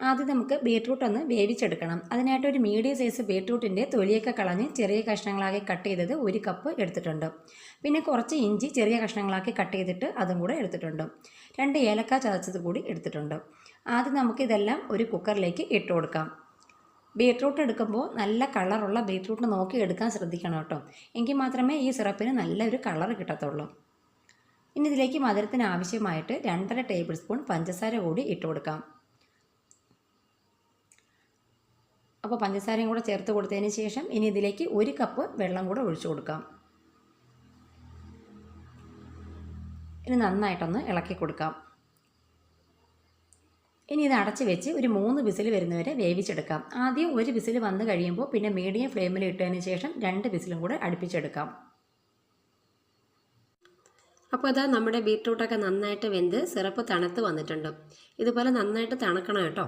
ആദ്യം നമുക്ക് ബീട്രൂട്ട് ഒന്ന് വേവിച്ചെടുക്കണം. അതിനായിട്ട് ഒരു മീഡിയം സൈസ് ബീട്രൂട്ടിൻ്റെ തൊലിയൊക്കെ കളഞ്ഞ് ചെറിയ കഷ്ണങ്ങളാക്കി കട്ട് ചെയ്തത് 1 കപ്പ് എടുത്തിട്ടുണ്ട്. പിന്നെ കുറച്ച് ഇഞ്ചി ചെറിയ കഷ്ണങ്ങളാക്കി കട്ട് ചെയ്തിട്ട് അതും കൂടെ എടുത്തിട്ടുണ്ട്. 2 ഏലക്ക ചതച്ചത് കൂടി എടുത്തിട്ടുണ്ട്. ആദ്യം നമുക്കിതെല്ലാം ഒരു കുക്കറിലേക്ക് ഇട്ട് കൊടുക്കാം. ബീട്രൂട്ട് എടുക്കുമ്പോൾ നല്ല കളറുള്ള ബീട്രൂട്ട് നോക്കി എടുക്കാൻ ശ്രദ്ധിക്കണം കേട്ടോ. എങ്കിൽ മാത്രമേ ഈ സിറപ്പിന് നല്ലൊരു കളർ കിട്ടത്തുള്ളൂ. ഇനി ഇതിലേക്ക് മധുരത്തിന് ആവശ്യമായിട്ട് 2.5 ടേബിൾ സ്പൂൺ പഞ്ചസാര കൂടി ഇട്ട് കൊടുക്കാം. അപ്പോൾ പഞ്ചസാരയും കൂടെ ചേർത്ത് കൊടുത്തതിന് ശേഷം ഇനി ഇതിലേക്ക് 1 കപ്പ് വെള്ളം കൂടെ ഒഴിച്ചു കൊടുക്കാം. ഇനി നന്നായിട്ടൊന്ന് ഇളക്കി കൊടുക്കാം. ഇനി ഇത് അടച്ച് വെച്ച് ഒരു 3 വിസിൽ വരുന്നവരെ വേവിച്ചെടുക്കാം. ആദ്യം 1 വിസിൽ വന്ന് കഴിയുമ്പോൾ പിന്നെ മീഡിയം ഫ്ലെയിമിൽ ഇട്ടതിന് ശേഷം 2 വിസിലും കൂടെ അടുപ്പിച്ചെടുക്കാം. അപ്പോൾ ഇതാ നമ്മുടെ ബീട്രൂട്ടൊക്കെ നന്നായിട്ട് വെന്ത് സിറപ്പ് തണുത്ത് വന്നിട്ടുണ്ട്. ഇതുപോലെ നന്നായിട്ട് തണുക്കണം കേട്ടോ.